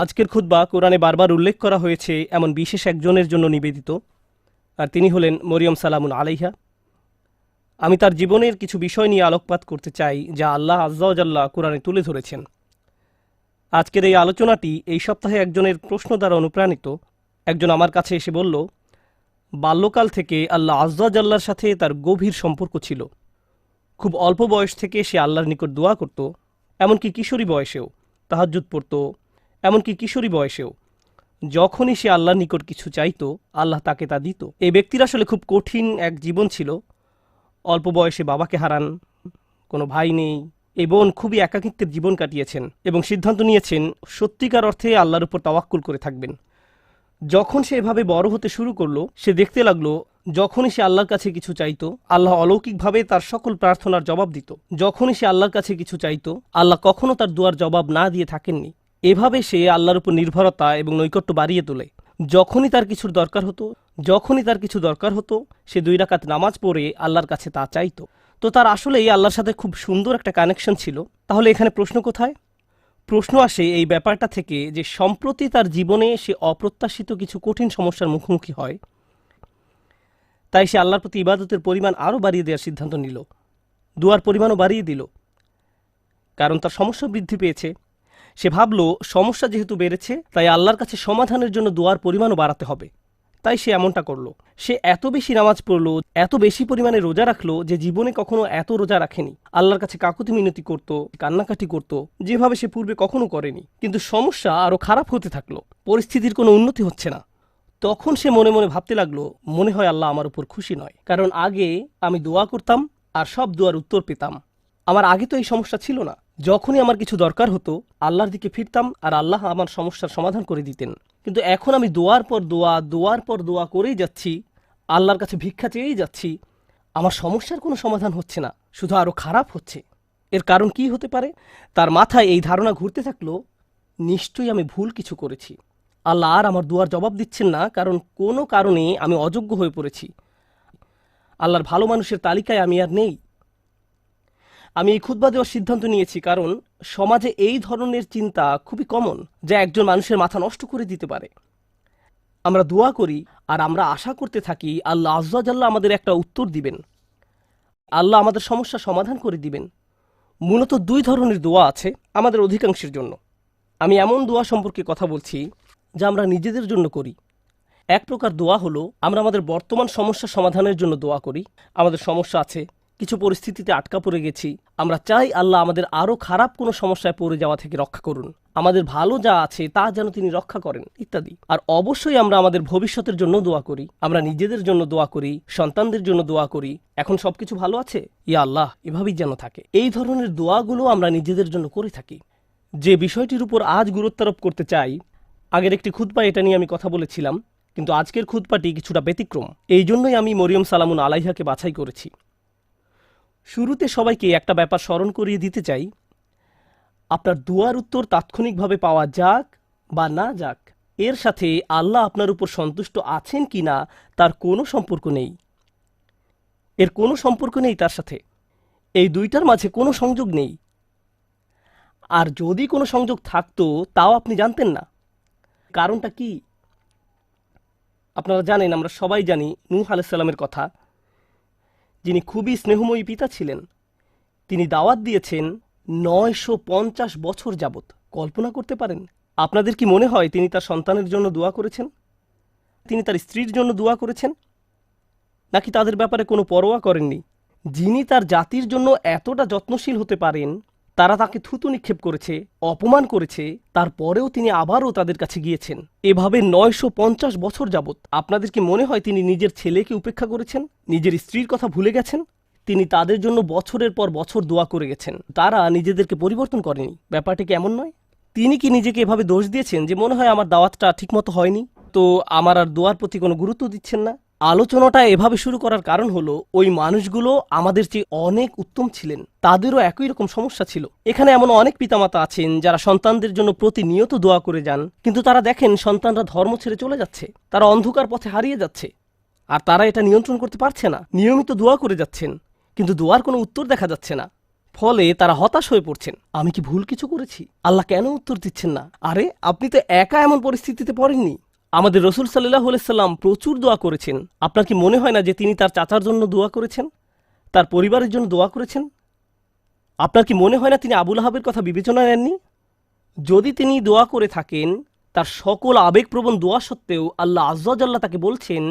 আজকের খুতবা কোরআনে বারবার উল্লেখ করা হয়েছে এমন বিশেষ একজনের জন্য নিবেদিত, আর তিনি হলেন মরিয়ম সালামুন আলাইহা। আমি তার জীবনের কিছু বিষয় নিয়ে আলোকপাত করতে চাই যা আল্লাহ আজ্জা ওয়া জাল্লা কোরআনে তুলে ধরেছেন। আজকের এই আলোচনাটি এই সপ্তাহে একজনের প্রশ্ন দ্বারা অনুপ্রাণিত। একজন আমার কাছে এসে বলল, বাল্যকাল থেকে আল্লাহ আজ্জা ওয়া জাল্লার সাথে তার গভীর সম্পর্ক ছিল। খুব অল্প বয়স থেকে সে আল্লাহর নিকট দোয়া করত, এমনকি কিশোরী বয়সেও তাহাজ্জুদ পড়ত, এমনকি কিশোরী বয়সেও যখনই সে আল্লাহর নিকট কিছু চাইত আল্লাহ তাকে তা দিত। এই ব্যক্তির আসলে খুব কঠিন এক জীবন ছিল। অল্প বয়সে বাবাকে হারান, কোনো ভাই নেই, এই বোন খুবই একাকিত্বের জীবন কাটিয়েছেন এবং সিদ্ধান্ত নিয়েছেন সত্যিকার অর্থে আল্লাহর উপর তাওয়াক্কুল করে থাকবেন। যখন সে এভাবে বড় হতে শুরু করলো, সে দেখতে লাগলো যখনই সে আল্লাহর কাছে কিছু চাইত আল্লাহ অলৌকিকভাবে তার সকল প্রার্থনার জবাব দিত। যখনই সে আল্লাহর কাছে কিছু চাইত আল্লাহ কখনো তার দুয়ার জবাব না দিয়ে থাকেননি। এভাবে সে আল্লাহর উপর নির্ভরতা এবং নৈকট্য বাড়িয়ে তোলে। যখনই তার কিছু দরকার হতো সে 2 রাকাত নামাজ পড়ে আল্লাহর কাছে তা চাইত। তো তার আসলেই আল্লাহর সাথে খুব সুন্দর একটা কানেকশন ছিল। তাহলে এখানে প্রশ্ন কোথায়? প্রশ্ন আসে এই ব্যাপারটা থেকে যে সম্প্রতি তার জীবনে সে অপ্রত্যাশিত কিছু কঠিন সমস্যার মুখোমুখি হয়। তাই সে আল্লাহর প্রতি ইবাদতের পরিমাণ আরও বাড়িয়ে দেওয়ার সিদ্ধান্ত নিল, দুয়ার পরিমাণও বাড়িয়ে দিল, কারণ তার সমস্যা বৃদ্ধি পেয়েছে। সে ভাবল সমস্যা যেহেতু বেড়েছে তাই আল্লাহর কাছে সমাধানের জন্য দোয়ার পরিমাণও বাড়াতে হবে। তাই সে এমনটা করলো। সে এত বেশি নামাজ পড়লো, এত বেশি পরিমাণে রোজা রাখলো যে জীবনে কখনো এত রোজা রাখেনি। আল্লাহর কাছে কাকুতি মিনতি করত, কান্নাকাটি করত, যেভাবে সে পূর্বে কখনো করেনি। কিন্তু সমস্যা আরও খারাপ হতে থাকলো, পরিস্থিতির কোনো উন্নতি হচ্ছে না। তখন সে মনে মনে ভাবতে লাগলো, মনে হয় আল্লাহ আমার উপর খুশি নয়, কারণ আগে আমি দোয়া করতাম আর সব দোয়ার উত্তর পেতাম। আমার আগে তো এই সমস্যা ছিল না। যখনই আমার কিছু দরকার হতো আল্লাহর দিকে ফিরতাম আর আল্লাহ আমার সমস্যার সমাধান করে দিতেন। কিন্তু এখন আমি দোয়ার পর দোয়া করেই যাচ্ছি, আল্লাহর কাছে ভিক্ষা চেয়েই যাচ্ছি, আমার সমস্যার কোনো সমাধান হচ্ছে না, শুধু আরও খারাপ হচ্ছে। এর কারণ কি হতে পারে? তার মাথায় এই ধারণা ঘুরতে থাকলো, নিশ্চয়ই আমি ভুল কিছু করেছি। আল্লাহ আর আমার দোয়ার জবাব দিচ্ছেন না, কারণ কোনো কারণে আমি অযোগ্য হয়ে পড়েছি। আল্লাহর ভালো মানুষের তালিকায় আমি আর নেই। আমি এই খুতবা দেওয়ার সিদ্ধান্ত নিয়েছি কারণ সমাজে এই ধরনের চিন্তা খুবই কমন, যা একজন মানুষের মাথা নষ্ট করে দিতে পারে। আমরা দোয়া করি আর আমরা আশা করতে থাকি আল্লাহ আজ্জা ওয়া জাল্লা আমাদের একটা উত্তর দিবেন, আল্লাহ আমাদের সমস্যা সমাধান করে দিবেন। মূলত 2 ধরনের দোয়া আছে আমাদের অধিকাংশের জন্য। আমি এমন দোয়া সম্পর্কে কথা বলছি যা আমরা নিজেদের জন্য করি। এক প্রকার দোয়া হলো আমরা আমাদের বর্তমান সমস্যা সমাধানের জন্য দোয়া করি। আমাদের সমস্যা আছে, কিছু পরিস্থিতিতে আটকা পড়ে গেছি, আমরা চাই আল্লাহ আমাদের আরও খারাপ কোনো সমস্যায় পড়ে যাওয়া থেকে রক্ষা করুন, আমাদের ভালো যা আছে তা যেন তিনি রক্ষা করেন, ইত্যাদি। আর অবশ্যই আমরা আমাদের ভবিষ্যতের জন্য দোয়া করি, আমরা নিজেদের জন্য দোয়া করি, সন্তানদের জন্য দোয়া করি, এখন সবকিছু ভালো আছে, ইয়া আল্লাহ এভাবেই যেন থাকে। এই ধরনের দোয়াগুলো আমরা নিজেদের জন্য করে থাকি। যে বিষয়টির উপর আজ গুরুত্বারোপ করতে চাই, আগের একটি খুতবা এটা নিয়ে আমি কথা বলেছিলাম, কিন্তু আজকের খুতবাটি কিছুটা ব্যতিক্রম। এই জন্যই আমি মরিয়ম সালামুন আলাইহাকে বাছাই করেছি। শুরুতে সবাইকে একটা ব্যাপার স্মরণ করিয়ে দিতে চাই, আপনার দোয়ার উত্তর তাৎক্ষণিকভাবে পাওয়া যাক বা না যাক, এর সাথে আল্লাহ আপনার উপর সন্তুষ্ট আছেন কি না তার কোনো সম্পর্ক নেই। এর কোনো সম্পর্ক নেই তার সাথে। এই দুইটার মাঝে কোনো সংযোগ নেই। আর যদি কোনো সংযোগ থাকতো তাও আপনি জানতেন না। কারণটা কি? আপনারা জানেন, আমরা সবাই জানি নূহ আলাইহিস সালামের কথা, যিনি খুবই স্নেহময়ী পিতা ছিলেন। তিনি দাওয়াত দিয়েছেন 950 বছর যাবত। কল্পনা করতে পারেন? আপনাদের কি মনে হয় তিনি তার সন্তানের জন্য দোয়া করেছেন? তিনি তার স্ত্রীর জন্য দোয়া করেছেন? নাকি তাদের ব্যাপারে কোনো পরোয়া করেননি? যিনি তার জাতির জন্য এতটা যত্নশীল হতে পারেন, তারা তাকে থুতু নিক্ষেপ করেছে, অপমান করেছে, তারপরেও তিনি আবারও তাদের কাছে গিয়েছেন। এভাবে 950 বছর যাবত। আপনাদের কি মনে হয় তিনি নিজের ছেলেকে উপেক্ষা করেছেন, নিজের স্ত্রীর কথা ভুলে গেছেন? তিনি তাদের জন্য বছরের পর বছর দোয়া করে গেছেন, তারা নিজেদেরকে পরিবর্তন করেনি। ব্যাপারটি কি এমন নয়? তিনি কি নিজেকে এভাবে দোষ দিয়েছেন যে মনে হয় আমার দাওয়াতটা ঠিকমতো হয়নি, তো আমার আর দোয়ার প্রতি কোনো গুরুত্ব দিচ্ছেন না? আলোচনাটা এভাবে শুরু করার কারণ হলো, ওই মানুষগুলো আমাদের চেয়ে অনেক উত্তম ছিলেন, তাদেরও একই রকম সমস্যা ছিল। এখানে এমন অনেক পিতামাতা আছেন যারা সন্তানদের জন্য প্রতিনিয়ত দোয়া করে যান, কিন্তু তারা দেখেন সন্তানরা ধর্ম ছেড়ে চলে যাচ্ছে, তারা অন্ধকার পথে হারিয়ে যাচ্ছে, আর তারা এটা নিয়ন্ত্রণ করতে পারছে না। নিয়মিত দোয়া করে যাচ্ছেন, কিন্তু দোয়ার কোনো উত্তর দেখা যাচ্ছে না। ফলে তারা হতাশ হয়ে পড়ছেন। আমি কি ভুল কিছু করেছি? আল্লাহ কেন উত্তর দিচ্ছেন না? আরে আপনি তো একা এমন পরিস্থিতিতে পড়েননি। আমাদের রসুল সাল্লাল্লাহু আলাইহি সাল্লাম প্রচুর দোয়া করেছেন। আপনার কি মনে হয় না যে তিনি তার চাচার জন্য দোয়া করেছেন, তার পরিবারের জন্য দোয়া করেছেন? আপনার কি মনে হয় না তিনি আবু লাহাবের কথা বিবেচনায় নেননি? যদি তিনি দোয়া করে থাকেন, তার সকল আবেগপ্রবণ দোয়া সত্ত্বেও আল্লাহ আয্যা ওয়া জাল্লা তাকে বলছেন,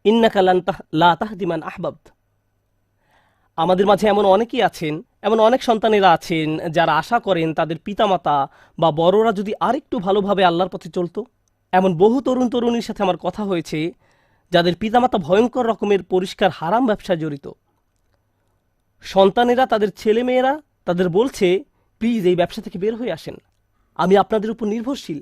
ইন্নাকা লা তাহদি মান আহবাবত। আমাদের মাঝে এমন অনেকেই আছেন, এমন অনেক সন্তানেরা আছেন যারা আশা করেন তাদের পিতামাতা বা বড়রা যদি আরেকটু ভালোভাবে আল্লাহর পথে চলতো। এমন বহু তরুণ তরুণীর সাথে আমার কথা হয়েছে যাদের পিতামাতা ভয়ঙ্কর রকমের পরিষ্কার হারাম ব্যবসায় জড়িত। সন্তানেরা, তাদের ছেলেমেয়েরা তাদের বলছে, প্লিজ এই ব্যবসা থেকে বের হয়ে আসেন, আমি আপনাদের উপর নির্ভরশীল,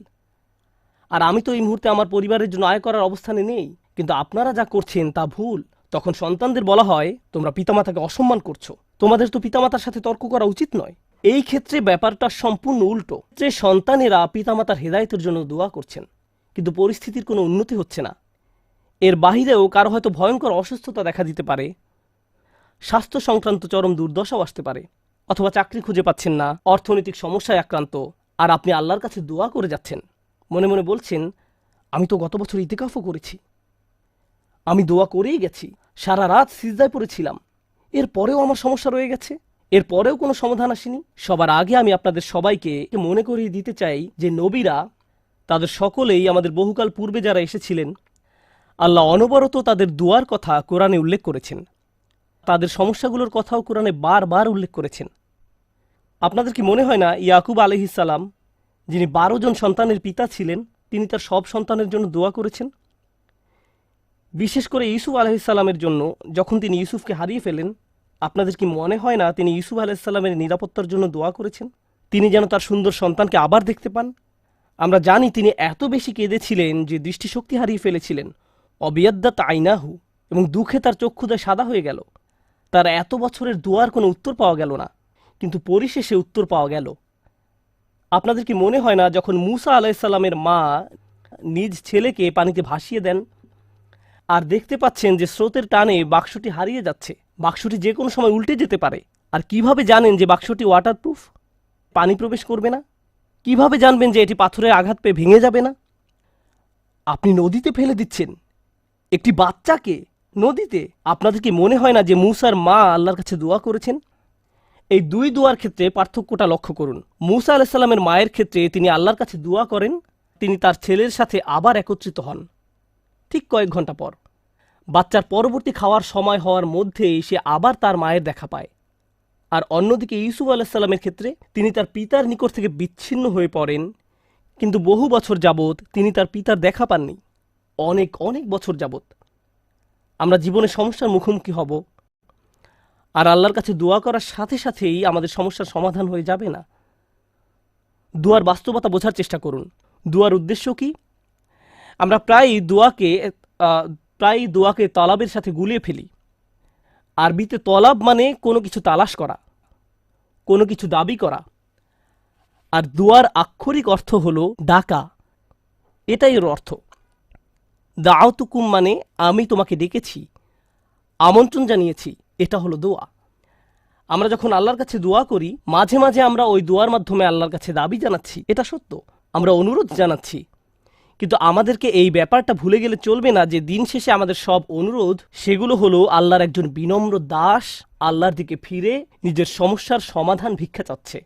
আর আমি তো এই মুহূর্তে আমার পরিবারের জন্য আয় করার অবস্থানে নেই, কিন্তু আপনারা যা করছেন তা ভুল। তখন সন্তানদের বলা হয়, তোমরা পিতামাতাকে অসম্মান করছো, তোমাদের তো পিতামাতার সাথে তর্ক করা উচিত নয়। এই ক্ষেত্রে ব্যাপারটা সম্পূর্ণ উল্টো, যে সন্তানেরা পিতামাতার হেদায়েতের জন্য দোয়া করছেন, কিন্তু পরিস্থিতির কোনো উন্নতি হচ্ছে না। এর বাহিরেও কারো হয়তো ভয়ঙ্কর অসুস্থতা দেখা দিতে পারে, স্বাস্থ্য সংক্রান্ত চরম দুর্দশাও আসতে পারে, অথবা চাকরি খুঁজে পাচ্ছেন না, অর্থনৈতিক সমস্যায় আক্রান্ত, আর আপনি আল্লাহর কাছে দোয়া করে যাচ্ছেন, মনে মনে বলছেন, আমি তো গত বছর ইতিকাফও করেছি, আমি দোয়া করেই গেছি, সারা রাত সিজদায় পড়েছিলাম, এরপরেও আমার সমস্যা রয়ে গেছে, এরপরেও কোনো সমাধান আসেনি। সবার আগে আমি আপনাদের সবাইকে মনে করিয়ে দিতে চাই যে নবীরা, তাদের সকলেই, আমাদের বহুকাল পূর্বে যারা এসেছিলেন, আল্লাহ অনবরত তাদের দোয়ার কথা কোরআনে উল্লেখ করেছেন, তাদের সমস্যাগুলোর কথাও কোরআনে বারবার উল্লেখ করেছেন। আপনাদের কি মনে হয় না ইয়াকুব আলাইহিস সালাম, যিনি 12 জন সন্তানের পিতা ছিলেন, তিনি তার সব সন্তানের জন্য দোয়া করেছেন? বিশেষ করে ইউসুফ আলাইহিস সালামের জন্য, যখন তিনি ইউসুফকে হারিয়ে ফেলেন, আপনাদের কি মনে হয় না তিনি ইউসুফ আলাইহিস সালামের নিরাপত্তার জন্য দোয়া করেছেন, তিনি যেন তার সুন্দর সন্তানকে আবার দেখতে পান? আমরা জানি তিনি এত বেশি কেঁদেছিলেন যে দৃষ্টিশক্তি হারিয়ে ফেলেছিলেন, অবিয়াদ্দাত আইনাহু, এবং দুঃখে তার চক্ষুদয় সাদা হয়ে গেল। তার এত বছরের দোয়ার কোনো উত্তর পাওয়া গেল না, কিন্তু পরিশেষে উত্তর পাওয়া গেল। আপনাদের কি মনে হয় না যখন মূসা আলাইহিস সালামের মা নিজ ছেলেকে পানিতে ভাসিয়ে দেন, আর দেখতে পাচ্ছেন যে স্রোতের টানে বাক্সটি হারিয়ে যাচ্ছে, বাক্সটি যে কোনো সময় উল্টে যেতে পারে, আর কিভাবে জানেন যে বাক্সটি ওয়াটারপ্রুফ, পানি প্রবেশ করবে না? কিভাবে জানবেন যে এটি পাথরে আঘাত পেয়ে ভেঙে যাবে না? আপনি নদীতে ফেলে দিচ্ছেন একটি বাচ্চাকে, নদীতে। আপনাদের কি মনে হয় না যে মূসার মা আল্লাহর কাছে দোয়া করেছেন? এই দুই দোয়ার ক্ষেত্রে পার্থক্যটা লক্ষ্য করুন। মূসা আলাইহিস সালামের মায়ের ক্ষেত্রে তিনি আল্লাহর কাছে দোয়া করেন, তিনি তার ছেলের সাথে আবার একত্রিত হন ঠিক কয়েক ঘন্টা পর। বাচ্চার পরবর্তী খাওয়ার সময় হওয়ার মধ্যেই সে আবার তার মায়ের দেখা পায়। আর অন্যদিকে ইউসুফ আলাইহিস সালামের ক্ষেত্রে তিনি তার পিতার নিকট থেকে বিচ্ছিন্ন হয়ে পড়েন, কিন্তু বহু বছর যাবৎ তিনি তার পিতার দেখা পাননি, অনেক অনেক বছর যাবৎ। আমরা জীবনে সমস্যার মুখোমুখি হব, আর আল্লাহর কাছে দোয়া করার সাথে সাথেই আমাদের সমস্যার সমাধান হয়ে যাবে না। দোয়ার বাস্তবতা বোঝার চেষ্টা করুন। দোয়ার উদ্দেশ্য কি? আমরা প্রায় দোয়াকে তলাবের সাথে গুলিয়ে ফেলি। আরবিতে তলাব মানে কোনো কিছু তালাশ করা, কোনো কিছু দাবি করা, আর দোয়ার আক্ষরিক অর্থ হলো ডাকা, এটাই এর অর্থ। দাওতুকুম মানে আমি তোমাকে ডেকেছি, আমন্ত্রণ জানিয়েছি, এটা হলো দোয়া। আমরা যখন আল্লাহর কাছে দোয়া করি, মাঝে মাঝে আমরা ওই দোয়ার মাধ্যমে আল্লাহর কাছে দাবি জানাচ্ছি, এটা সত্য, আমরা অনুরোধ জানাচ্ছি, কিন্তু আমাদেরকে এই ব্যাপারটা ভুলে গেলে চলবে না যে দিন শেষে আমাদের সব অনুরোধ, সেগুলো হলো আল্লাহর একজন বিনম্র দাস আল্লাহর দিকে ফিরে নিজের সমস্যার সমাধান ভিক্ষা চাচ্ছে।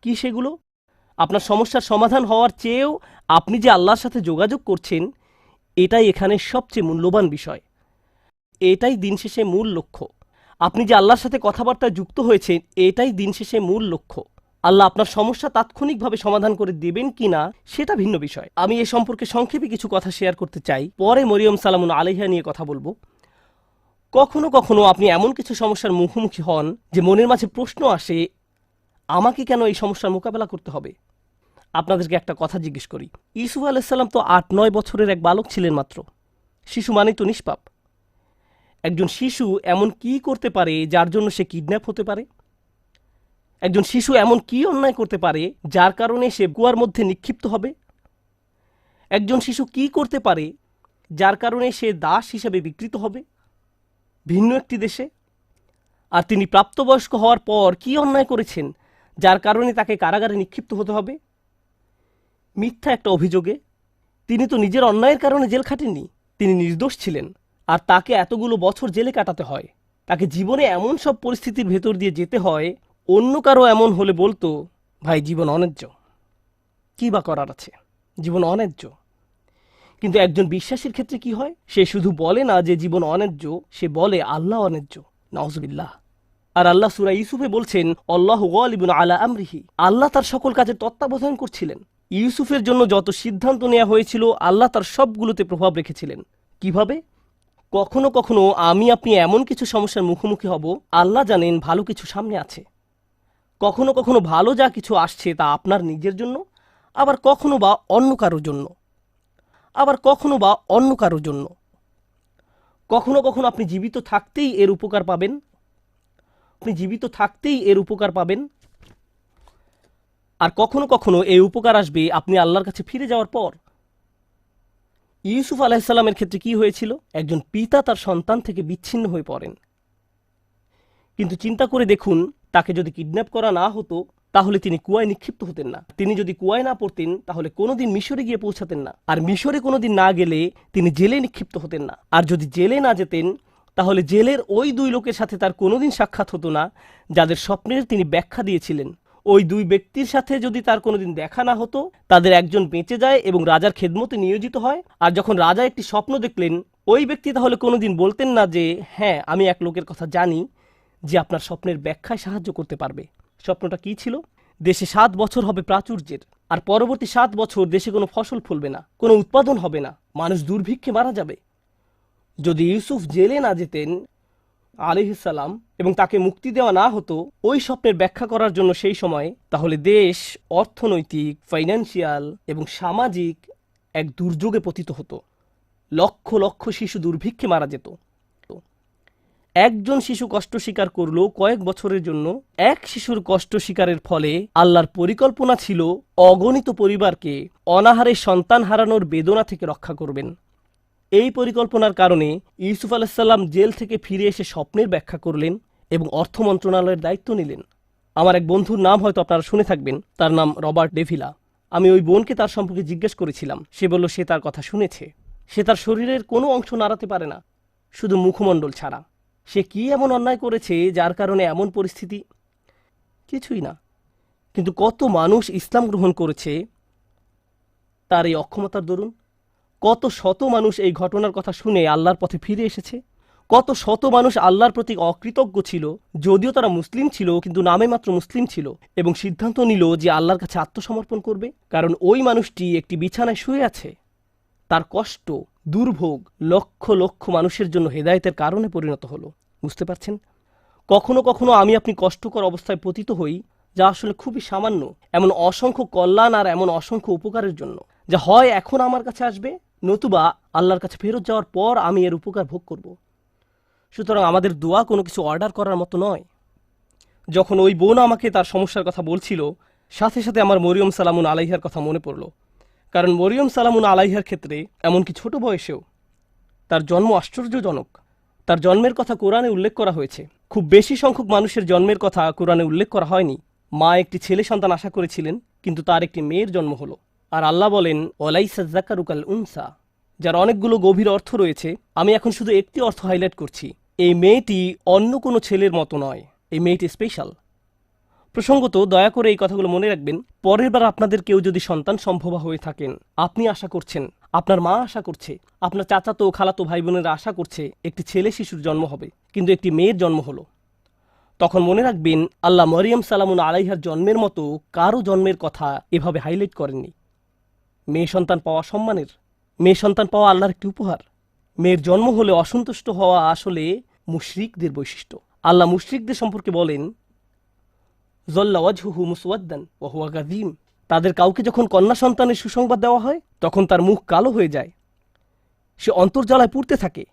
কি সেগুলো? আপনার সমস্যার সমাধান হওয়ার চেয়েও আপনি যে আল্লাহর সাথে যোগাযোগ করছেন, এটাই এখানে সবচেয়ে মূল্যবান বিষয়, এটাই দিন শেষে মূল লক্ষ্য। আপনি যে আল্লাহর সাথে কথাবার্তায় যুক্ত হয়েছেন, এটাই দিন শেষে মূল লক্ষ্য। আল্লাহ আপনার সমস্যা তাৎক্ষণিকভাবে সমাধান করে দেবেন কিনা সেটা ভিন্ন বিষয়। আমি এ সম্পর্কে সংক্ষেপে কিছু কথা শেয়ার করতে চাই, পরে মরিয়ম সালামুন আলাইহা নিয়ে কথা বলবো। কখনো কখনো আপনি এমন কিছু সমস্যার মুখোমুখি হন যে মনের মাঝে প্রশ্ন আসে, আমাকে কেন এই সমস্যার মোকাবেলা করতে হবে? আপনাদেরকে একটা কথা জিজ্ঞেস করি, ইউসুফ আলাইহিস সালাম তো 8-9 বছরের এক বালক ছিলেন মাত্র। শিশু মানেই তো নিষ্পাপ। একজন শিশু এমন কি করতে পারে যার জন্য সে কিডন্যাপ হতে পারে? একজন শিশু এমন কি অন্যায় করতে পারে যার কারণে সে কুয়ার মধ্যে নিক্ষিপ্ত হবে? একজন শিশু কি করতে পারে যার কারণে সে দাস হিসেবে বিকৃত হবে ভিন্ন একটি দেশে? আর তিনি প্রাপ্তবয়স্ক হওয়ার পর কি অন্যায় করেছেন যার কারণে তাকে কারাগারে নিক্ষিপ্ত হতে হবে? মিথ্যা একটা অভিযোগে। তিনি তো নিজের অন্যায়ের কারণে জেল খাটেননি, তিনি নির্দোষ ছিলেন, আর তাকে এতগুলো বছর জেলে কাটাতে হয়। তাকে জীবনে এমন সব পরিস্থিতির ভেতর দিয়ে যেতে হয়, অন্য কারো এমন হলে বলতো, ভাই জীবন অন্যায্য, কী বা করার আছে, জীবন অন্যায্য। কিন্তু একজন বিশ্বাসীর ক্ষেত্রে কি হয়? সে শুধু বলে না যে জীবন অন্যায্য, সে বলে আল্লাহ অন্যায্য। নাউজুবিল্লাহ। আর আল্লাহ সূরা ইউসুফে বলছেন, আল্লাহু গালিবুন আলা আমরিহি, আল্লাহ তার সকল কাজের তত্ত্বাবধান করছিলেন। ইউসুফের জন্য যত সিদ্ধান্ত নেওয়া হয়েছিল আল্লাহ তার সবগুলোতে প্রভাব রেখেছিলেন। কিভাবে? কখনো কখনো আমি আপনি এমন কিছু সমস্যার মুখোমুখি হব, আল্লাহ জানেন ভালো কিছু সামনে আছে। কখনো কখনো ভালো যা কিছু আসছে তা আপনার নিজের জন্য, আবার কখনো বা অন্য কারোর জন্য, কখনো কখনো আপনি জীবিত থাকতেই এর উপকার পাবেন, আর কখনো কখনো এই উপকার আসবে আপনি আল্লাহর কাছে ফিরে যাওয়ার পর। ইউসুফ আলাইহিসসালামের ক্ষেত্রে কি হয়েছিল? একজন পিতা তার সন্তান থেকে বিচ্ছিন্ন হয়ে পড়েন। কিন্তু চিন্তা করে দেখুন, তাকে যদি কিডন্যাপ করা না হতো তাহলে তিনি কুয়ায় নিক্ষিপ্ত হতেন না। তিনি যদি কুয়ায় না পড়তেন তাহলে কোনোদিন মিশরে গিয়ে পৌঁছাতেন না। আর মিশরে কোনোদিন না গেলে তিনি জেলে নিক্ষিপ্ত হতেন না। আর যদি জেলে না যেতেন তাহলে জেলের ওই দুই লোকের সাথে তার কোনোদিন সাক্ষাৎ হতো না যাদের স্বপ্নের তিনি ব্যাখ্যা দিয়েছিলেন। ওই দুই ব্যক্তির সাথে যদি তার কোনোদিন দেখা না হতো, তাদের একজন বেঁচে যায় এবং রাজার খেদমতে নিয়োজিত হয়। আর যখন রাজা একটি স্বপ্ন দেখলেন, ওই ব্যক্তি তাহলে কোনোদিন বলতেন না যে হ্যাঁ, আমি এক লোকের কথা জানি যে আপনার স্বপ্নের ব্যাখ্যায় সাহায্য করতে পারবে। স্বপ্নটা কি ছিল? দেশে 7 বছর হবে প্রাচুর্যের, আর পরবর্তী 7 বছর দেশে কোনো ফসল ফলবে না, কোনো উৎপাদন হবে না, মানুষ দুর্ভিক্ষে মারা যাবে। যদি ইউসুফ জেলে না যেতেন আলাইহিসসালাম এবং তাকে মুক্তি দেওয়া না হতো ওই স্বপ্নের ব্যাখ্যা করার জন্য সেই সময়, তাহলে দেশ অর্থনৈতিক, ফাইন্যান্সিয়াল এবং সামাজিক এক দুর্যোগে পতিত হতো। লক্ষ লক্ষ শিশু দুর্ভিক্ষে মারা যেত। একজন শিশু কষ্ট স্বীকার করলো কয়েক বছরের জন্য। এক শিশুর কষ্ট স্বীকারের ফলে আল্লাহর পরিকল্পনা ছিল অগণিত পরিবারকে অনাহারে সন্তান হারানোর বেদনা থেকে রক্ষা করবেন। এই পরিকল্পনার কারণে ইউসুফ আলাইহিসসালাম জেল থেকে ফিরে এসে স্বপ্নের ব্যাখ্যা করলেন এবং অর্থ মন্ত্রণালয়ের দায়িত্ব নিলেন। আমার এক বন্ধুর নাম হয়তো আপনারা শুনে থাকবেন, তার নাম রবার্ট ডেভিলা। আমি ওই বোনকে তার সম্পর্কে জিজ্ঞেস করেছিলাম। সে বলল সে তার কথা শুনেছে। সে তার শরীরের কোনো অংশ নাড়াতে পারে না, শুধু মুখমণ্ডল ছাড়া। সে কি এমন অন্যায় করেছে যার কারণে এমন পরিস্থিতি? কিছুই না। কিন্তু কত মানুষ ইসলাম গ্রহণ করেছে তার এই অক্ষমতার দরুন। কত শত মানুষ এই ঘটনার কথা শুনে আল্লাহর পথে ফিরে এসেছে। কত শত মানুষ আল্লাহর প্রতি অকৃতজ্ঞ ছিল, যদিও তারা মুসলিম ছিল কিন্তু নামে মাত্র মুসলিম ছিল, এবং সিদ্ধান্ত নিল যে আল্লাহর কাছে আত্মসমর্পণ করবে। কারণ ওই মানুষটি একটি বিছানায় শুয়ে আছে, তার কষ্ট, দুর্ভোগ লক্ষ লক্ষ মানুষের জন্য হেদায়েতের কারণে পরিণত হলো। বুঝতে পারছেন? কখনো কখনো আমি আপনি কষ্টকর অবস্থায় পতিত হই, যা আসলে খুবই সামান্য, এমন অসংখ্য কল্যাণ আর এমন অসংখ্য উপকারের জন্য, যা হয় এখন আমার কাছে আসবে, নতুবা আল্লাহর কাছে ফেরত যাওয়ার পর আমি এর উপকার ভোগ করব। সুতরাং আমাদের দোয়া কোনো কিছু অর্ডার করার মতো নয়। যখন ওই বোন আমাকে তার সমস্যার কথা বলছিল, সাথে সাথে আমার মরিয়ম সালামুন আলাইহার কথা মনে পড়ল। কারণ মরিয়ম সালামুন আলাইহার ক্ষেত্রে এমনকি ছোট বয়সেও তার জন্ম আশ্চর্যজনক। তার জন্মের কথা কোরআনে উল্লেখ করা হয়েছে। খুব বেশি সংখ্যক মানুষের জন্মের কথা কোরআনে উল্লেখ করা হয়নি। মা একটি ছেলে সন্তান আশা করেছিলেন, কিন্তু তার একটি মেয়ের জন্ম হলো। আর আল্লাহ বলেন, ওয়ালাইসা যাকারু কাল উনসা, যার অনেকগুলো গভীর অর্থ রয়েছে। আমি এখন শুধু একটি অর্থ হাইলাইট করছি। এই মেয়েটি অন্য কোনো ছেলের মতো নয়, এই মেয়েটি স্পেশাল। প্রসঙ্গত, দয়া করে এই কথাগুলো মনে রাখবেন। পরের বার আপনাদের কেউ যদি সন্তান সম্ভবা হয়ে থাকেন, আপনি আশা করছেন, আপনার মা আশা করছে, আপনার চাচাতো খালাতো ভাই বোনেরা আশা করছে একটি ছেলে শিশুর জন্ম হবে, কিন্তু একটি মেয়ের জন্ম হলো, তখন মনে রাখবেন আল্লাহ মরিয়ম সালামুন আলাইহার জন্মের মতো কারো জন্মের কথা এভাবে হাইলাইট করেননি। মেয়ে সন্তান পাওয়া সম্মানের, মেয়ে সন্তান পাওয়া আল্লাহর একটি উপহার। মেয়ের জন্ম হলে অসন্তুষ্ট হওয়া আসলে মুশরিকদের বৈশিষ্ট্য। আল্লাহ মুশরিকদের সম্পর্কে বলেন, জল্লা ওয়াজহুহু মুসওয়াদ্দান ওয়া হুয়া কাযীম, তাদের কাউকে যখন কন্যা সন্তানের সুসংবাদ দেওয়া হয় তখন তার মুখ কালো হয়ে যায়, সে অন্তর্জ্বালায় পুড়তে থাকে।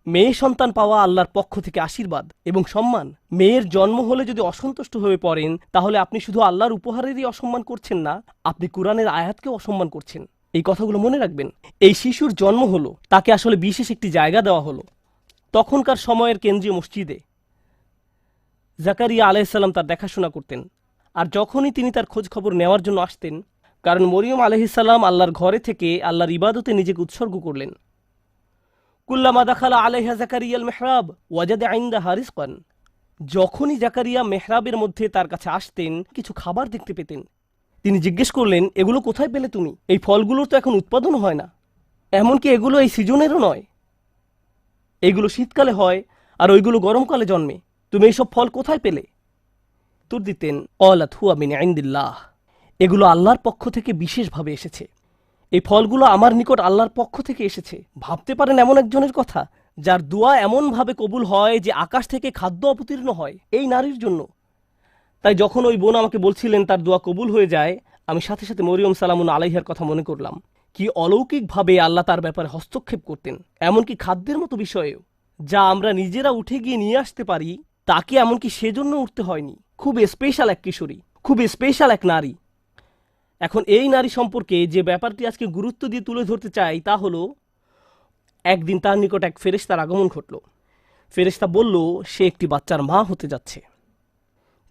মেয়ে সন্তান পাওয়া আল্লাহর পক্ষ থেকে আশীর্বাদ এবং সম্মান। মেয়ের জন্ম হলে যদি অসন্তুষ্ট হয়ে পড়েন, তাহলে আপনি শুধু আল্লাহর উপহারেরই অসম্মান করছেন না, আপনি কুরআনের আয়াতকেও অসম্মান করছেন। এই কথাগুলো মনে রাখবেন। এই শিশুর জন্ম হলো, তাকে আসলে বিশেষ একটি জায়গা দেওয়া হলো তখনকার সময়ের কেন্দ্রীয় মসজিদে। জাকারিয়া আলাইহিসসালাম তার দেখাশোনা করতেন। আর যখনই তিনি তার খোঁজ খবর নেওয়ার জন্য আসতেন, কারণ মরিয়ম আলাইহিসসালাম আল্লাহর ঘরে থেকে আল্লাহর ইবাদতে নিজেকে উৎসর্গ করলেন। কুল্লামা দাখালা আলাইহা জাকারিয়াল মেহরাব ওয়াজাদা ইনদাহা রিজকান। যখনই জাকারিয়া মেহরাবের মধ্যে তার কাছে আসতেন, কিছু খাবার দেখতে পেতেন। তিনি জিজ্ঞেস করলেন, এগুলো কোথায় পেলে তুমি? এই ফলগুলোর তো এখন উৎপাদন হয় না, এমনকি এগুলো এই সিজনেরও নয়। এইগুলো শীতকালে হয় আর ওইগুলো গরমকালে জন্মে। তুমি এইসব ফল কোথায় পেলে? উত্তর দিতেন, ক্বালাত হুয়া মিন ইনদিল্লাহ। এগুলো আল্লাহর পক্ষ থেকে বিশেষভাবে এসেছে। এই ফলগুলো আমার নিকট আল্লাহর পক্ষ থেকে এসেছে। ভাবতে পারেন এমন একজনের কথা, যার দোয়া এমনভাবে কবুল হয় যে আকাশ থেকে খাদ্য অবতীর্ণ হয় এই নারীর জন্য। তাই যখন ওই বোন আমাকে বলছিলেন তার দোয়া কবুল হয়ে যায়, আমি সাথে সাথে মরিয়ম সালামুন আলাইহার কথা মনে করলাম। কি অলৌকিকভাবে আল্লাহ তার ব্যাপারে হস্তক্ষেপ করতেন, এমনকি খাদ্যের মতো বিষয়েও। যা আমরা নিজেরা উঠে গিয়ে নিয়ে আসতে পারি, তাকে এমনকি সেজন্য উঠতে হয়নি। খুব স্পেশাল এক কিশোরী, খুব স্পেশাল এক নারী। এখন এই নারী সম্পর্কে যে ব্যাপারটি আজকে গুরুত্ব দিয়ে তুলে ধরতে চাই তা হলো, একদিন তার নিকট এক ফেরেশতার আগমন ঘটল। ফেরেশতা বলল সে একটি বাচ্চার মা হতে যাচ্ছে।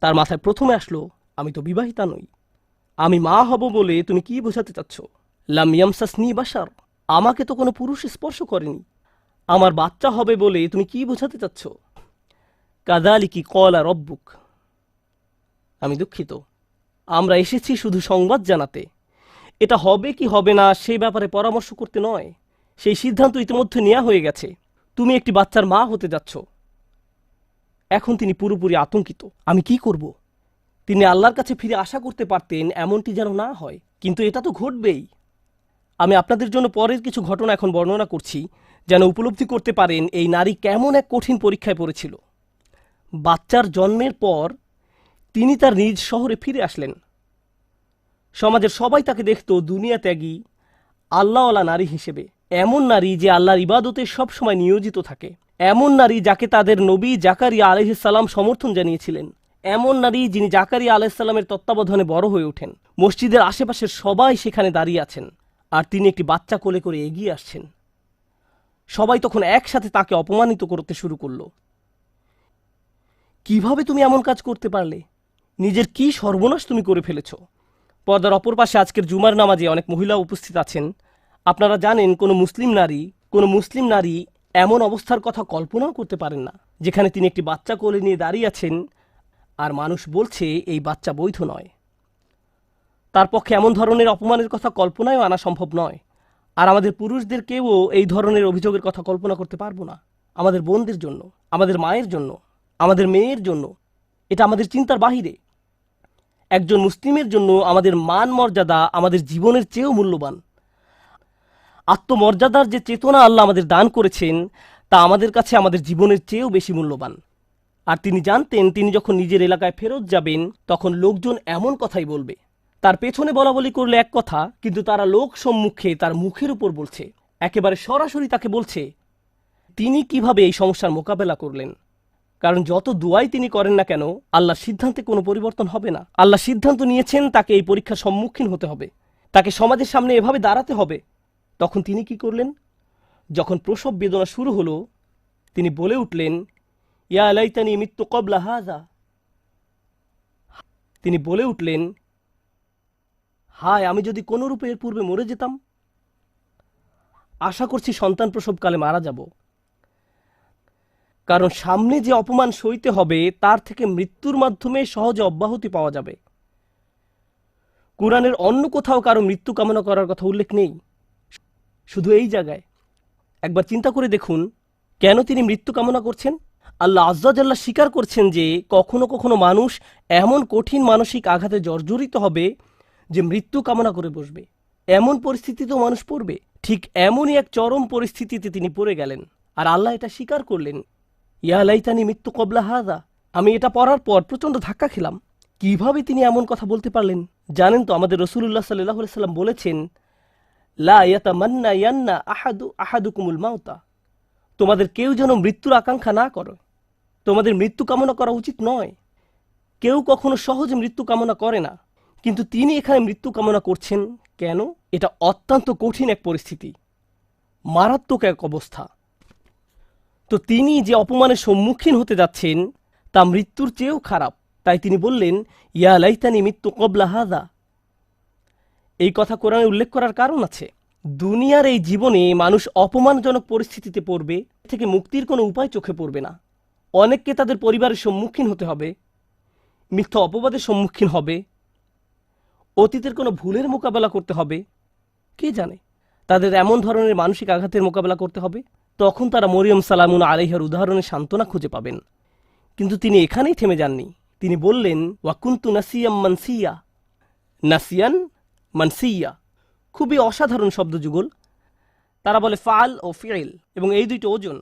তার মাথায় প্রথমে আসলো, আমি তো বিবাহিতা নই, আমি মা হব বলে তুমি কি বোঝাতে চাচ্ছ? লাম ইয়ামসাসনি বাশার, আমাকে তো কোনো পুরুষ স্পর্শ করেনি। আমার বাচ্চা হবে বলে তুমি কি বোঝাতে চাচ্ছ? কাযালিকি ক্বালা রব্বুক, আমি দুঃখিত, আমরা এসেছি শুধু সংবাদ জানাতে। এটা হবে কি হবে না সেই ব্যাপারে পরামর্শ করতে নয়। সেই সিদ্ধান্ত ইতিমধ্যে নেওয়া হয়ে গেছে, তুমি একটি বাচ্চার মা হতে যাচ্ছ। এখন তিনি পুরোপুরি আতঙ্কিত, আমি কি করব? তিনি আল্লাহর কাছে ফিরে আশা করতে পারতেন এমনটি যেন না হয়, কিন্তু এটা তো ঘটবেই। আমি আপনাদের জন্য পরের কিছু ঘটনা এখন বর্ণনা করছি, যেন উপলব্ধি করতে পারেন এই নারী কেমন এক কঠিন পরীক্ষায় পড়েছিল। বাচ্চার জন্মের পর তিনি তার নিজ শহরে ফিরে আসলেন। সমাজের সবাই তাকে দেখত দুনিয়া ত্যাগী, আল্লাহওয়ালা নারী হিসেবে। এমন নারী যে আল্লাহর ইবাদতে সবসময় নিয়োজিত থাকে। এমন নারী যাকে তাদের নবী জাকারিয়া আলাইহিস সালাম সমর্থন জানিয়েছিলেন। এমন নারী যিনি জাকারিয়া আলাইহিস সালামের তত্ত্বাবধানে বড় হয়ে ওঠেন। মসজিদের আশেপাশের সবাই সেখানে দাঁড়িয়ে আছেন, আর তিনি একটি বাচ্চা কোলে করে এগিয়ে আসছেন। সবাই তখন একসাথে তাকে অপমানিত করতে শুরু করল। কিভাবে তুমি এমন কাজ করতে পারলে? নিজের কি সর্বনাশ তুমি করে ফেলেছ? পর্দার অপর পাশে আজকের জুমার নামাজে অনেক মহিলা উপস্থিত আছেন। আপনারা জানেন কোনো মুসলিম নারী এমন অবস্থার কথা কল্পনাও করতে পারেন না, যেখানে তিনি একটি বাচ্চা কোলে নিয়ে দাঁড়িয়ে আছেন আর মানুষ বলছে এই বাচ্চা বৈধ নয়। তার পক্ষে এমন ধরনের অপমানের কথা কল্পনায়ও আনা সম্ভব নয়। আর আমাদের পুরুষদেরকেও এই ধরনের অভিযোগের কথা কল্পনা করতে পারবো না। আমাদের বোনদের জন্য, আমাদের মায়ের জন্য, আমাদের মেয়ের জন্য এটা আমাদের চিন্তার বাহিরে। একজন মুসলিমের জন্য আমাদের মান মর্যাদা আমাদের জীবনের চেয়েও মূল্যবান। আত্মমর্যাদার যে চেতনা আল্লাহ আমাদের দান করেছেন, তা আমাদের কাছে আমাদের জীবনের চেয়েও বেশি মূল্যবান। আর তিনি জানতেন তিনি যখন নিজের এলাকায় ফেরত যাবেন, তখন লোকজন এমন কথাই বলবে। তার পেছনে বলাবলি করলে এক কথা, কিন্তু তারা লোক সম্মুখে তার মুখের উপর বলছে, একেবারে সরাসরি তাকে বলছে তিনি কিভাবে এই সমস্যার মোকাবেলা করলেন। কারণ যত দুয়াই তিনি করেন না কেন, আল্লাহর সিদ্ধান্তে কোনো পরিবর্তন হবে না। আল্লাহ সিদ্ধান্ত নিয়েছেন তাকে এই পরীক্ষার সম্মুখীন হতে হবে, তাকে সমাজের সামনে এভাবে দাঁড়াতে হবে। তখন তিনি কি করলেন? যখন প্রসব বেদনা শুরু হলো, তিনি বলে উঠলেন, ইয়া লাইতানি মিত্তু ক্বাবলা হাযা। তিনি বলে উঠলেন, হায় আমি যদি কোনো রূপে এর পূর্বে মরে যেতাম। আশা করছি সন্তান প্রসবকালে মারা যাব, কারণ সামনে যে অপমান সইতে হবে তার থেকে মৃত্যুর মাধ্যমে সহজে অব্যাহতি পাওয়া যাবে। কুরআনের অন্য কোথাও কারো মৃত্যু কামনা করার কথা উল্লেখ নেই, শুধু এই জায়গায়। একবার চিন্তা করে দেখুন, কেন তিনি মৃত্যু কামনা করছেন? আল্লাহ আজ্জা জাল্লা স্বীকার করছেন যে কখনো কখনো মানুষ এমন কঠিন মানসিক আঘাতে জর্জরিত হবে যে মৃত্যু কামনা করে বসবে। এমন পরিস্থিতিতেও মানুষ পড়বে। ঠিক এমনই এক চরম পরিস্থিতিতে তিনি পড়ে গেলেন, আর আল্লাহ এটা স্বীকার করলেন। ইয়া লাইতানি মিত্তু ক্বাবলা হাযা। আমি এটা পড়ার পর প্রচণ্ড ধাক্কা খেলাম। কিভাবে তিনি এমন কথা বলতে পারলেন? জানেন তো, আমাদের রাসূলুল্লাহ সাল্লাল্লাহু আলাইহি সাল্লাম বলেছেন, লা ইয়াতামান্না ইয়ান্না আহাদুকুমুল মাউতা। তোমাদের কেউ যেন মৃত্যুর আকাঙ্ক্ষা না করে। তোমাদের মৃত্যু কামনা করা উচিত নয়। কেউ কখনো সহজে মৃত্যু কামনা করে না, কিন্তু তিনি এখানে মৃত্যু কামনা করছেন কেন? এটা অত্যন্ত কঠিন এক পরিস্থিতি, মারাত্মক এক অবস্থা। তো তিনি যে অপমানের সম্মুখীন হতে যাচ্ছেন তা মৃত্যুর চেয়েও খারাপ। তাই তিনি বললেন, ইয়া লাইতানি মিত্তু ক্বাবলা হাযা। এই কথা কোরআনে উল্লেখ করার কারণ আছে। দুনিয়ার এই জীবনে মানুষ অপমানজনক পরিস্থিতিতে পড়বে, থেকে মুক্তির কোনো উপায় চোখে পড়বে না। অনেককে তাদের পরিবারের সম্মুখীন হতে হবে, মিথ্যা অপবাদের সম্মুখীন হবে, অতীতের কোনো ভুলের মোকাবেলা করতে হবে। কে জানে তাদের এমন ধরনের মানসিক আঘাতের মোকাবেলা করতে হবে। তখন তারা মরিয়ম সালামুন আলাইহার উদাহরণে সান্ত্বনা খুঁজে পাবেন। কিন্তু তিনি এখানেই থেমে যাননি। তিনি বললেন, ওয়াকুন্তু নাসিয়াম মানসিয়া। নাসিয়ান মানসিয়া খুবই অসাধারণ শব্দযুগল। তারা বলে ফাল ও ফিল, এবং এই দুইটি ওজন।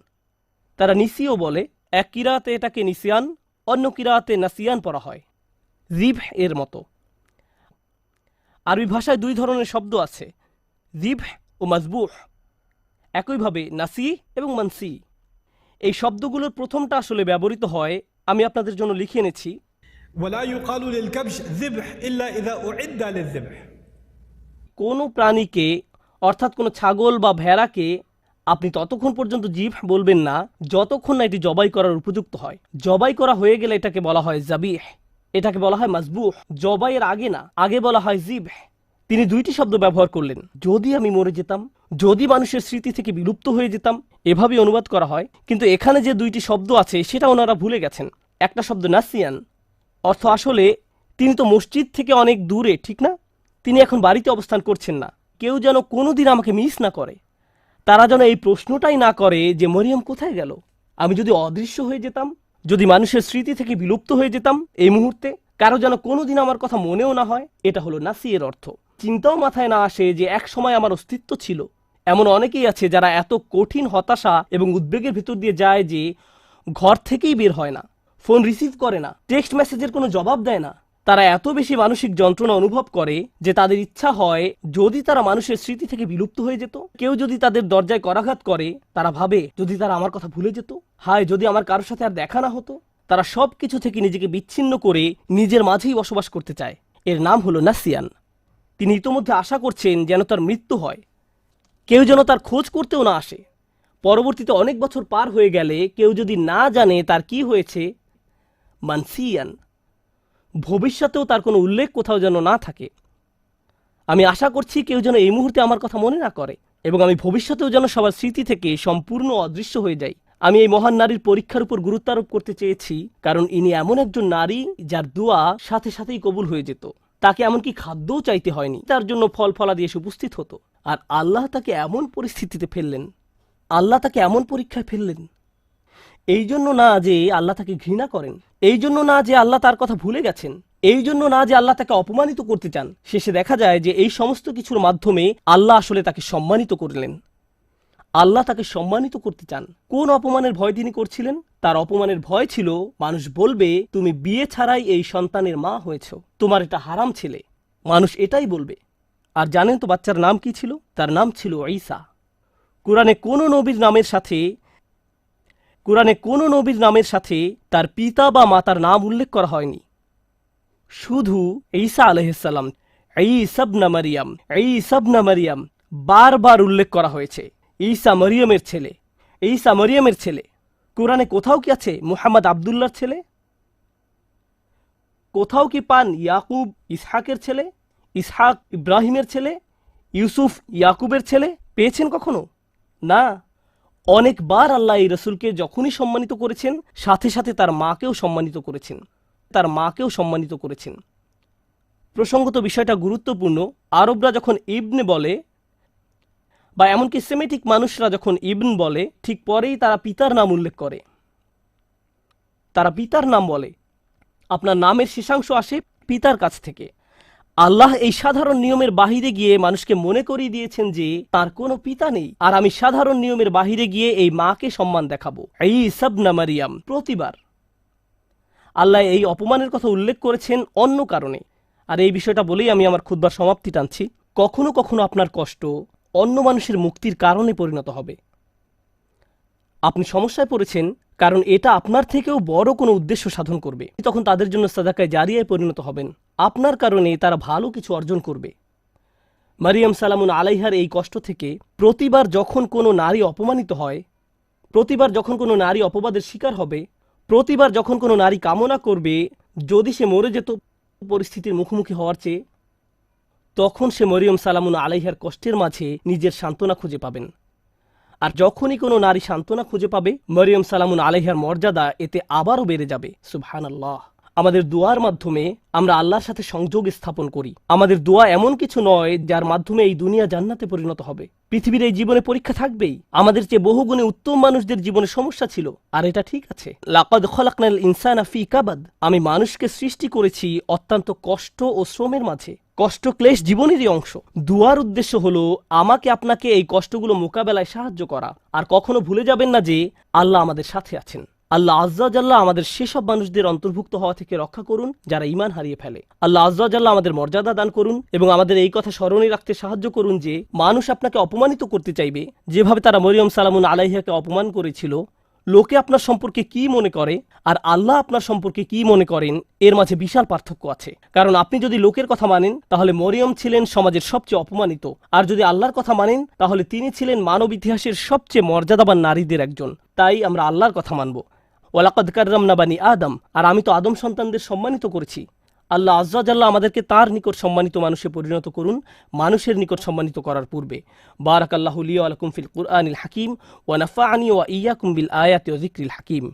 তারা নিসিও বলে, এক কিরাতে এটাকে নিসিয়ান, অন্য কিরাতে নাসিয়ান পড়া হয়, জিবহ এর মতো। আরবি ভাষায় দুই ধরনের শব্দ আছে, জিবহ ও মাজবুহ। একইভাবে নাসি এবং মানসি, এই শব্দগুলোর প্রথমটা আসলে ব্যবহৃত হয়, আমি আপনাদের জন্য লিখে এনেছি। ولا يقال للكبش ذبح إلا إذا أعد للذبح। কোনো প্রাণীকে, অর্থাৎ কোনো ছাগল বা ভেড়াকে আপনি ততক্ষণ পর্যন্ত জিবহ বলবেন না যতক্ষণ না এটি জবাই করার উপযুক্ত হয়। জবাই করা হয়ে গেলে এটাকে বলা হয় জাবিহ, এটাকে বলা হয় মাজবুহ। জবাইয়ের আগে না, আগে বলা হয় জিবহ। তিনি দুইটি শব্দ ব্যবহার করলেন, যদি আমি মরে যেতাম, যদি মানুষের স্মৃতি থেকে বিলুপ্ত হয়ে যেতাম, এভাবে অনুবাদ করা হয়। কিন্তু এখানে যে দুইটি শব্দ আছে সেটা ওনারা ভুলে গেছেন। একটা শব্দ নাসিয়ান, অর্থ আসলে তিনি তো মসজিদ থেকে অনেক দূরে, ঠিক না? তিনি এখন বাড়িতে অবস্থান করছেন না। কেউ যেন কোনোদিন আমাকে মিস না করে, তারা যেন এই প্রশ্নটাই না করে যে মরিয়ম কোথায় গেল। আমি যদি অদৃশ্য হয়ে যেতাম, যদি মানুষের স্মৃতি থেকে বিলুপ্ত হয়ে যেতাম এই মুহূর্তে, কারো যেন কোনোদিন আমার কথা মনেও না হয়। এটা হলো নাসিয়ের অর্থ। চিন্তাও মাথায় না আসে যে এক সময় আমার অস্তিত্ব ছিল। এমন অনেকেই আছে যারা এত কঠিন হতাশা এবং উদ্বেগের ভিতর দিয়ে যায় যে ঘর থেকেই বের হয় না, ফোন রিসিভ করে না, টেক্সট মেসেজের কোনো জবাব দেয় না। তারা এত বেশি মানসিক যন্ত্রণা অনুভব করে যে তাদের ইচ্ছা হয় যদি তারা মানুষের স্মৃতি থেকে বিলুপ্ত হয়ে যেত। কেউ যদি তাদের দরজায় করাঘাত করে, তারা ভাবে যদি তারা আমার কথা ভুলে যেত, হায় যদি আমার কারোর সাথে আর দেখা না হতো। তারা সব কিছু থেকে নিজেকে বিচ্ছিন্ন করে নিজের মাঝেই বসবাস করতে চায়। এর নাম হলো নাসিয়ান। তিনি ইতোমধ্যে আশা করছেন যেন তার মৃত্যু হয়, কেউ যেন তার খোঁজ করতেও না আসে। পরবর্তীতে অনেক বছর পার হয়ে গেলে কেউ যদি না জানে তার কি হয়েছে, মানসিয়ান, ভবিষ্যতেও তার কোনো উল্লেখ কোথাও যেন না থাকে। আমি আশা করছি কেউ যেন এই মুহূর্তে আমার কথা মনে না করে, এবং আমি ভবিষ্যতেও যেন সবার স্মৃতি থেকে সম্পূর্ণ অদৃশ্য হয়ে যাই। আমি এই মহান নারীর পরীক্ষার উপর গুরুত্ব আরোপ করতে চেয়েছি, কারণ ইনি এমন একজন নারী যার দোয়া সাথে সাথেই কবুল হয়ে যেত। তাকে এমনকি খাদ্যও চাইতে হয়নি, তার জন্য ফল ফলাদি এসে উপস্থিত হতো। আর আল্লাহ তাকে এমন পরিস্থিতিতে ফেললেন, আল্লাহ তাকে এমন পরীক্ষায় ফেললেন, এই জন্য না যে আল্লাহ তাকে ঘৃণা করেন, এই জন্য না যে আল্লাহ তার কথা ভুলে গেছেন, এই জন্য না যে আল্লাহ তাকে অপমানিত করতে চান। শেষে দেখা যায় যে এই সমস্ত কিছুর মাধ্যমে আল্লাহ আসলে তাকে সম্মানিত করলেন। আল্লাহ তাকে সম্মানিত করতে চান। কোন অপমানের ভয় তিনি করছিলেন? তার অপমানের ভয় ছিল মানুষ বলবে তুমি বিয়ে ছাড়াই এই সন্তানের মা হয়েছ, তোমার এটা হারাম ছেলে। মানুষ এটাই বলবে। আর জানেন তো বাচ্চার নাম কি ছিল? তার নাম ছিল ঈসা। কোরআনে কোনো নবীর নামের সাথে তার পিতা বা মাতার নাম উল্লেখ করা হয়নি। শুধু ঈসা আলাইহিসসালাম, ঈসা ইবনে মারিয়াম বারবার উল্লেখ করা হয়েছে। ঈসা মরিয়মের ছেলে। কোরআনে কোথাও কি আছে মুহাম্মদ আব্দুল্লাহর ছেলে? কোথাও কি পান ইয়াকুব ইসহাকের ছেলে, ইসহাক ইব্রাহিমের ছেলে, ইউসুফ ইয়াকুবের ছেলে? পেয়েছেন কখনো? না। অনেকবার আল্লাহ এই রসুলকে যখনই সম্মানিত করেছেন, সাথে সাথে তার মাকেও সম্মানিত করেছেন। প্রসঙ্গত বিষয়টা গুরুত্বপূর্ণ। আরবরা যখন ইবনে বলে, বা এমনকি সেমেটিক মানুষরা যখন ইবন বলে, ঠিক পরেই তারা পিতার নাম উল্লেখ করে। তারা পিতার নাম বলে। আপনার নামের শেষাংশ আসে পিতার কাছ থেকে। আল্লাহ এই সাধারণ নিয়মের বাহিরে গিয়ে মানুষকে মনে করিয়ে দিয়েছেন যে তার কোনো পিতা নেই, আর আমি সাধারণ নিয়মের বাহিরে গিয়ে এই মাকে সম্মান দেখাবো। ঈসা ইবনে মারিয়াম। প্রতিবার আল্লাহ এই অপমানের কথা উল্লেখ করেছেন অন্য কারণে। আর এই বিষয়টা বলেই আমি আমার খুতবার সমাপ্তি টানছি। কখনো কখনো আপনার কষ্ট অন্য মানুষের মুক্তির কারণে পরিণত হবে। আপনি সমস্যায় পড়েছেন কারণ এটা আপনার থেকেও বড় কোনো উদ্দেশ্য সাধন করবে। তখন তাদের জন্য সাদাকায়ে জারিয়ায় পরিণত হবেন। আপনার কারণে তারা ভালো কিছু অর্জন করবে। মারিয়াম সালামুন আলাইহার এই কষ্ট থেকে প্রতিবার যখন কোনো নারী অপমানিত হয়, প্রতিবার যখন কোনো নারী অপবাদের শিকার হবে, প্রতিবার যখন কোনো নারী কামনা করবে যদি সে মরে যেত পরিস্থিতির মুখোমুখি হওয়ার চেয়ে, তখন সে মরিয়ম সালামুন আলাইহার কষ্টের মাঝে নিজের সান্ত্বনা খুঁজে পাবেন। আর যখনই কোনো নারী সান্ত্বনা খুঁজে পাবে, মরিয়ম সালামুন আলাইহার মর্যাদা এতে আবারও বেড়ে যাবে। সুবহানাল্লাহ। আমাদের দোয়ার মাধ্যমে আমরা আল্লাহর সাথে সংযোগ স্থাপন করি। আমাদের দোয়া এমন কিছু নয় যার মাধ্যমে এই দুনিয়া জান্নাতে পরিণত হবে। পৃথিবীর এই জীবনে পরীক্ষা থাকবেই। আমাদের চেয়ে বহুগুণে উত্তম মানুষদের জীবনে সমস্যা ছিল, আর এটা ঠিক আছে। লাকাদ খলাকনাল ইনসানা ফি কাবাদ, আমি মানুষকে সৃষ্টি করেছি অত্যন্ত কষ্ট ও শ্রমের মাঝে। কষ্ট ক্লেশ জীবনেরই অংশ। দুয়ার উদ্দেশ্য হলো আমাকে আপনাকে এই কষ্টগুলো মোকাবেলায় সাহায্য করা। আর কখনো ভুলে যাবেন না যে আল্লাহ আমাদের সাথে আছেন। আল্লাহ আজ্জাজাল্লাহ আমাদের সেসব মানুষদের অন্তর্ভুক্ত হওয়া থেকে রক্ষা করুন যারা ঈমান হারিয়ে ফেলে। আল্লাহ আজ্জাজাল্লাহ আমাদের মর্যাদা দান করুন এবং আমাদের এই কথা স্মরণে রাখতে সাহায্য করুন যে মানুষ আপনাকে অপমানিত করতে চাইবে যেভাবে তারা মরিয়ম সালামুন আলাইহাকে অপমান করেছিল। লোকে আপনার সম্পর্কে কি মনে করে আর আল্লাহ আপনার সম্পর্কে কি মনে করেন, এর মাঝে বিশাল পার্থক্য আছে। কারণ আপনি যদি লোকের কথা মানেন তাহলে মরিয়ম ছিলেন সমাজের সবচেয়ে অপমানিত, আর যদি আল্লাহর কথা মানেন তাহলে তিনি ছিলেন মানব ইতিহাসের সবচেয়ে মর্যাদাবান নারীদের একজন। তাই আমরা আল্লাহর কথা মানব। ওয়ালাকাদ কাররামনা বানি আদম, আর আমি তো আদম সন্তানদের সম্মানিত করেছি। আল্লাহ আজ্জাজাল্লাহ আমাদেরকে তার নিকট সম্মানিত মানুষে পরিণত করুন, মানুষের নিকট সম্মানিত করার পূর্বে। বারাকাল্লাহু লি ওয়া লাকুম ফিল কুরআনিল হাকিম ওয়া নাফা'আনি ওয়া ইয়্যাকুম বিল আয়াতি ওয়া যিকরিল হাকিম।